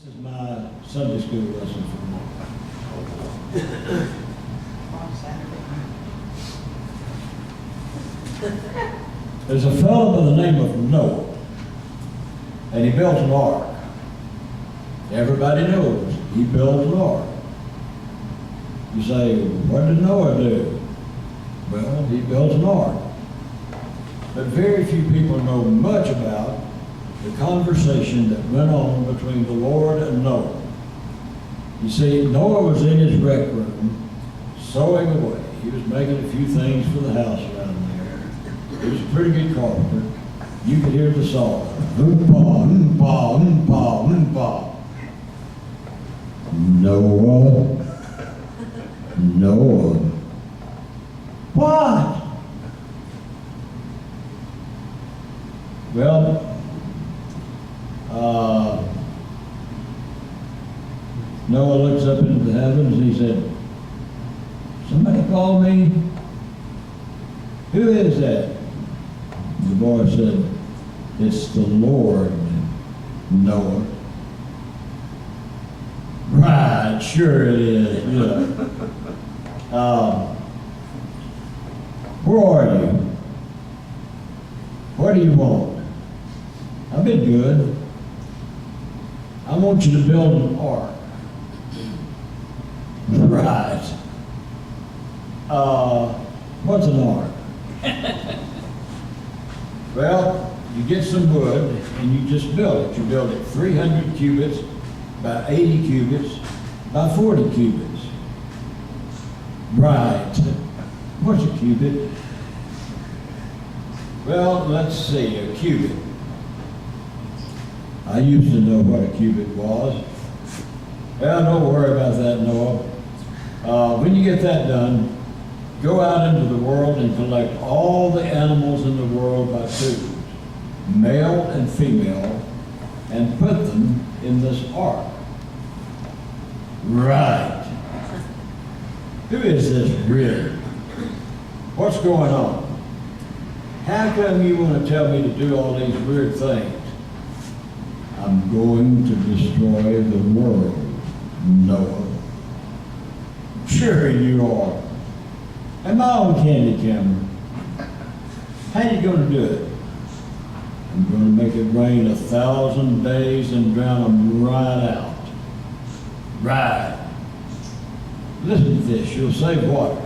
This is my Sunday school lesson for tomorrow. On Saturday. There's a fellow by the name of Noah, and he built an ark. Everybody knows he built an ark. You say, what did Noah do? Well, he built an ark. But very few people know much about the conversation that went on between the Lord and Noah. You see, Noah was in his rec room, sewing away. He was making a few things for the house around there. He was a pretty good carpenter. You could hear the song. Oom-pa, oom-pa, oom-pa, oom-pa. Noah. Noah. What? Well, Noah looks up into the heavens and he said, somebody call me? Who is that? The boy said, it's the Lord, Noah. Right, sure it is. Yeah. Where are you? What do you want? I've been good. I want you to build an ark. Right. What's an ark? Well, you get some wood and you just build it. You build it 300 cubits by 80 cubits by 40 cubits. Right. What's a cubit? Well, let's see, a cubit. I used to know what a cubit was. Well, don't worry about that, Noah. When you get that done, go out into the world and collect all the animals in the world by twos, male and female, and put them in this ark. Right. Who is this really? What's going on? How come you want to tell me to do all these weird things? I'm going to destroy the world, Noah. Sure you are. And my own candy camera. How you going to do it? I'm going to make it rain 1,000 days and drown them right out. Right. Listen to this, you'll save water.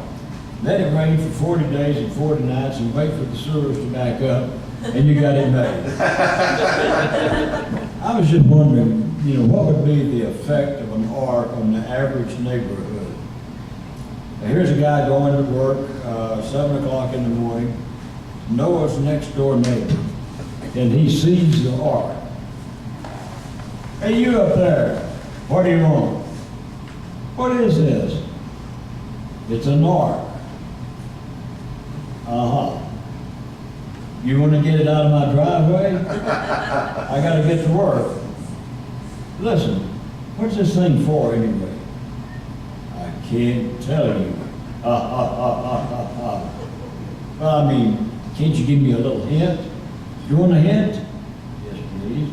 Let it rain for 40 days and 40 nights and wait for the sewers to back up, and you got it made. I was just wondering, what would be the effect of an ark on the average neighborhood? Now, here's a guy going to work, 7 o'clock in the morning, Noah's next door neighbor, and he sees the ark. Hey, you up there, what do you want? What is this? It's an ark. Uh-huh. You want to get it out of my driveway? I got to get to work. Listen, what's this thing for anyway? I can't tell you. Well, I mean, can't you give me a little hint? You want a hint? Yes, please.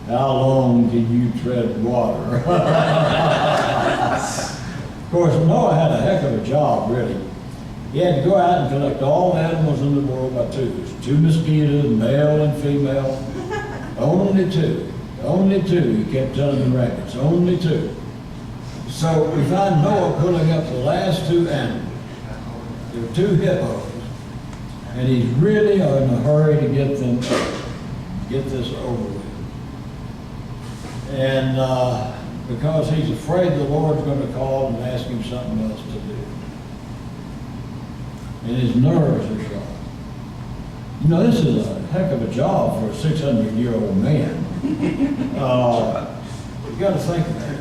How long can you tread water? Of course, Noah had a heck of a job, really. He had to go out and collect all the animals in the world by twos. 2 mosquitoes, male and female. Only 2. Only 2. He kept telling the rabbits, only 2. So we find Noah pulling up the last 2 animals. There were 2 hippos. And he's really in a hurry to get this over with. And because he's afraid the Lord's going to call and ask him something else to do. And his nerves are shot. This is a heck of a job for a 600-year-old man. You got to think of that.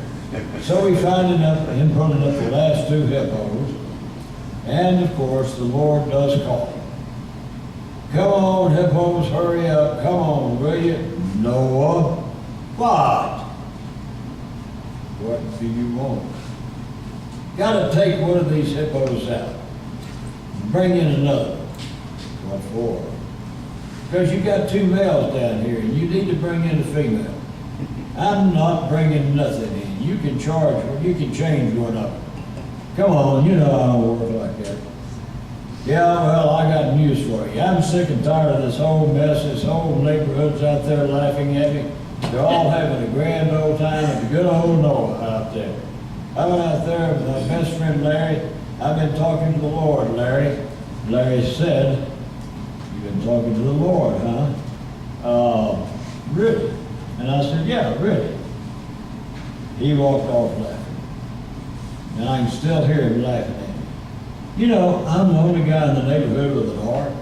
So we find him pulling up the last 2 hippos, and of course the Lord does call him. Come on, hippos, hurry up. Come on, will you? Noah. What? What do you want? Got to take one of these hippos out. Bring in another. What for? Because you got 2 males down here, and you need to bring in a female. I'm not bringing nothing in. You can charge, you can change one up. Come on, you know I don't work like that. Yeah, well, I got news for you. I'm sick and tired of this whole mess. This whole neighborhood's out there laughing at me. They're all having a grand old time at the good old Noah out there. I went out there with my best friend Larry. I've been talking to the Lord, Larry. Larry said, "You've been talking to the Lord, huh?" Really? And I said, "Yeah, really." He walked off laughing. And I can still hear him laughing at me. You know, I'm the only guy in the neighborhood with an heart.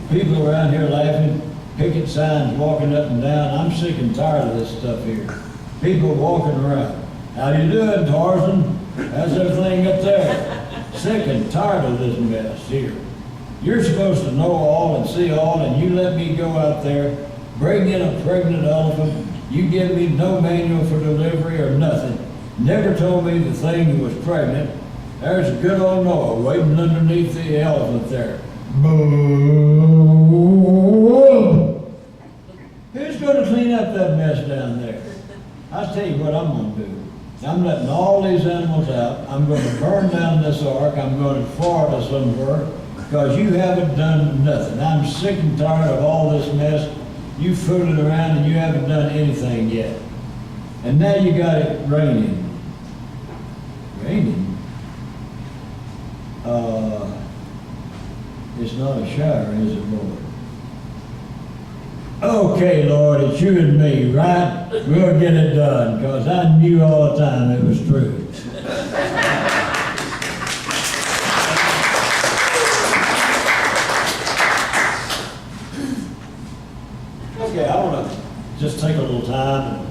People around here laughing, picket signs walking up and down. I'm sick and tired of this stuff here. People walking around. "How you doing, Tarzan? How's everything up there?" Sick and tired of this mess here. You're supposed to know all and see all, and you let me go out there, bring in a pregnant elephant. You give me no manual for delivery or nothing. Never told me the thing was pregnant. There's a good old Noah waiting underneath the elephant there. Boo! Who's going to clean up that mess down there? I'll tell you what I'm going to do. I'm letting all these animals out. I'm going to burn down this ark. I'm going to Florida somewhere because you haven't done nothing. I'm sick and tired of all this mess. You fooling around and you haven't done anything yet. And now you got it raining. Raining? It's not a shower, is it, Lord? Okay, Lord, it's you and me, right? We'll get it done, because I knew all the time it was true. Okay, I want to just take a little time,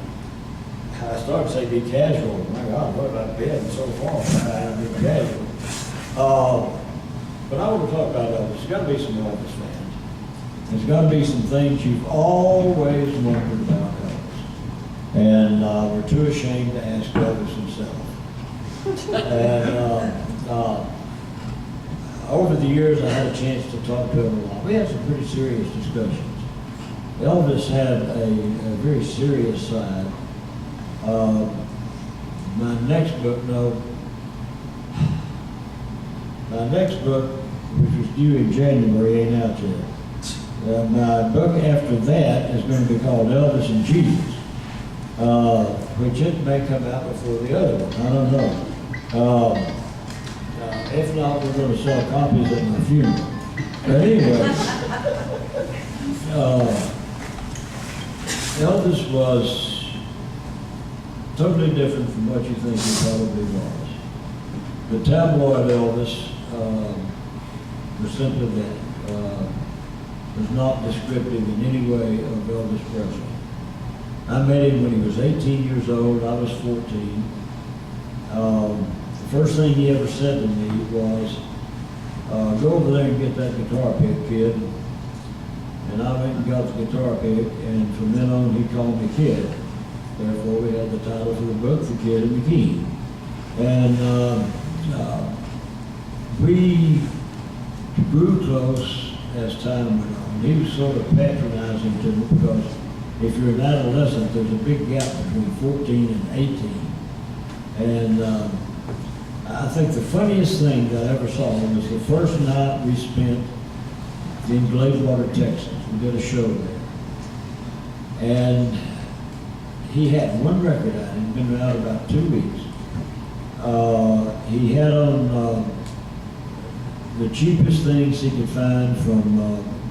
and I started to say be casual. My God, what about been so far? I have to be casual. But I want to talk about Elvis. There's got to be some Elvis fans. There's got to be some things you've always wondered about Elvis. And we're too ashamed to ask Elvis himself. And over the years, I had a chance to talk to him a lot. We had some pretty serious discussions. Elvis had a very serious side. My next book, which was due in January, ain't out yet. My book after that is going to be called Elvis and Jesus, which it may come out before the other one. I don't know. If not, we're going to sell copies at my funeral. But anyway, Elvis was totally different from what you think he probably was. The tabloid Elvis was simply that. Was not descriptive in any way of Elvis Presley. I met him when he was 18 years old. I was 14. The first thing he ever said to me was, "Go over there and get that guitar pick, kid." And I went and got the guitar pick, and from then on he called me Kid. Therefore, we had the title for the book, The Kid and the King. And we grew close as time went on. He was sort of patronizing to me because if you're an adolescent, there's a big gap between 14 and 18. And I think the funniest thing that I ever saw was the first night we spent in Gladewater, Texas. We did a show there. And he had one record out. He'd been out about 2 weeks. He had on the cheapest things he could find from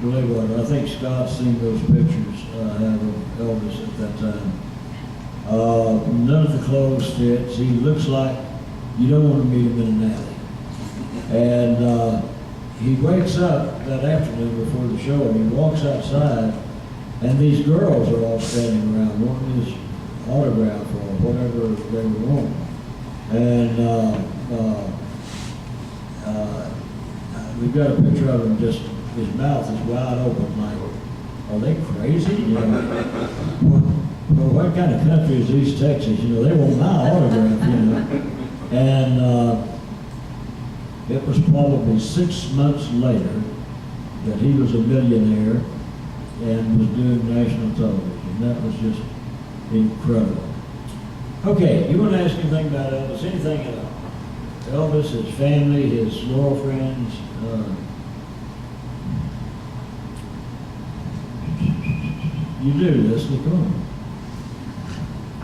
Gladewater. I think Scott's seen those pictures I have of Elvis at that time. None of the clothes fits. He looks like you don't want to meet him in an alley. And he wakes up that afternoon before the show and he walks outside and these girls are all standing around wanting his autograph or whatever they were wanting. And we've got a picture of him, just his mouth is wide open, like, are they crazy? You know, well, what kind of country is East Texas? You know, they want my autograph, you know. And it was probably 6 months later that he was a millionaire and was doing national television. That was just incredible. Okay, you want to ask anything about Elvis? Anything at all? Elvis, his family, his loyal friends. You do, Leslie, come on.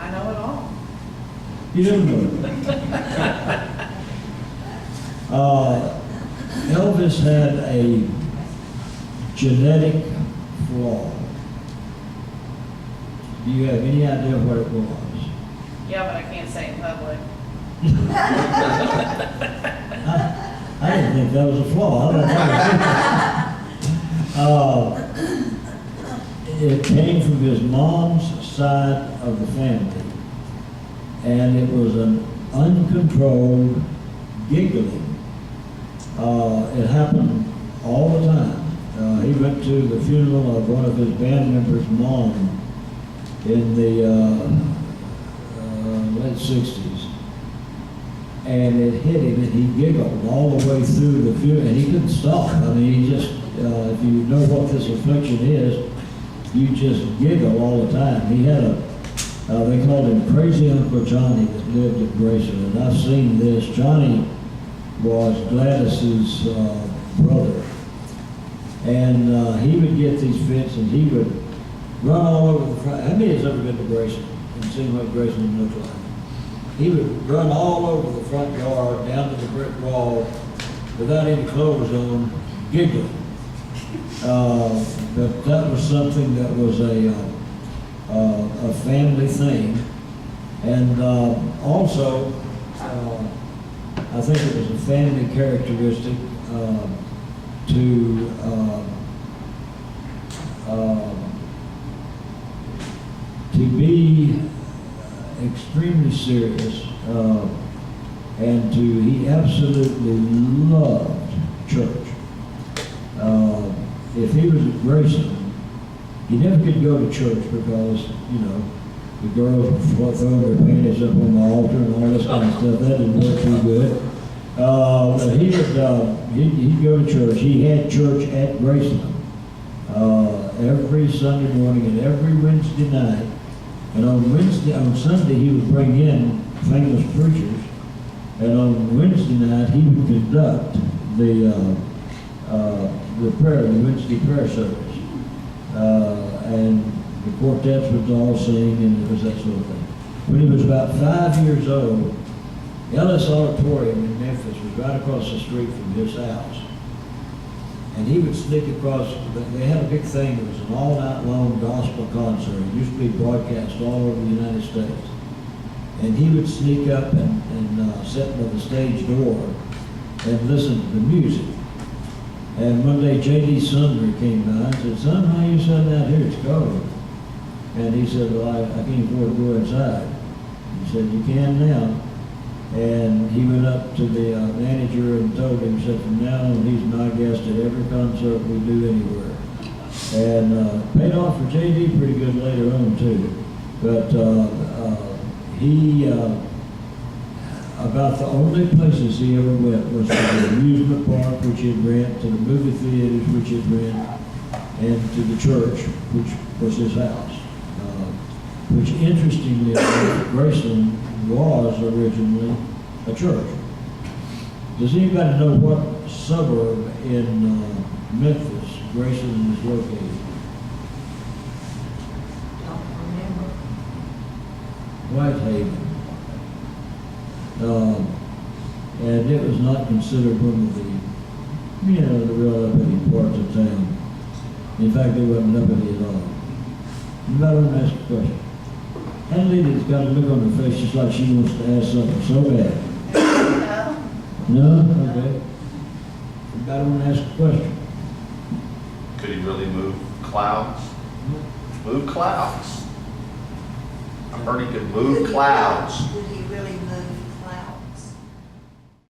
I know it all. You don't know it. Elvis had a genetic flaw. Do you have any idea what it was? Yeah, but I can't say it in public. I didn't think that was a flaw. I don't know. It came from his mom's side of the family, and it was an uncontrolled giggling. It happened all the time. He went to the funeral of one of his band members' mom in the late 60s, and it hit him, and he giggled all the way through the funeral, and he couldn't stop. I mean, he just, if you know what this affliction is, you just giggle all the time. He had they called him Crazy Uncle Johnny that lived at Grayson, and I've seen this. Johnny was Gladys's brother, and he would get these fits, and he would run all over the front. How many has ever been to Grayson and seen what Grayson looked like? He would run all over the front yard, down to the brick wall, without any clothes on, giggling. But that was something that was a family thing, and also I think it was a family characteristic to be extremely serious, and he absolutely loved church. If he was at Grayson, he never could go to church because, the girls would throw their panties up on the altar and all this kind of stuff. That didn't work too good. But he'd go to church. He had church at Graceland every Sunday morning and every Wednesday night. And on Sunday he would bring in famous preachers, and on Wednesday night he would conduct the Wednesday prayer service, and the quartets would all sing, and it was that sort of thing. When he was about 5 years old, Ellis Auditorium in Memphis was right across the street from his house. And he would sneak across, they had a big thing, it was an all-night long gospel concert. It used to be broadcast all over the United States. And he would sneak up and sit by the stage door and listen to the music. And one day J.D. Sundry came by and said, "Son, how you sitting out here? It's cold." And he said, "Well, I can't afford to go inside." He said, "You can now." And he went up to the manager and told him, said, "From now on, he's my guest at every concert we do anywhere." And paid off for J.D. pretty good later on, too. But about the only places he ever went was to the amusement park, which he'd rent, to the movie theaters, which he'd rent, and to the church, which was his house. Which, interestingly enough, Graceland was originally a church. Does anybody know what suburb in Memphis Graceland is located? Don't remember. Whitehaven. And it was not considered one of the real uppity parts of town. In fact, it wasn't uppity at all. Anybody want to ask a question? That lady's got a look on her face just like she wants to ask something so bad. No? Okay. Anybody want to ask a question? Could he really move clouds? Move clouds. I heard he could move clouds. Did he really move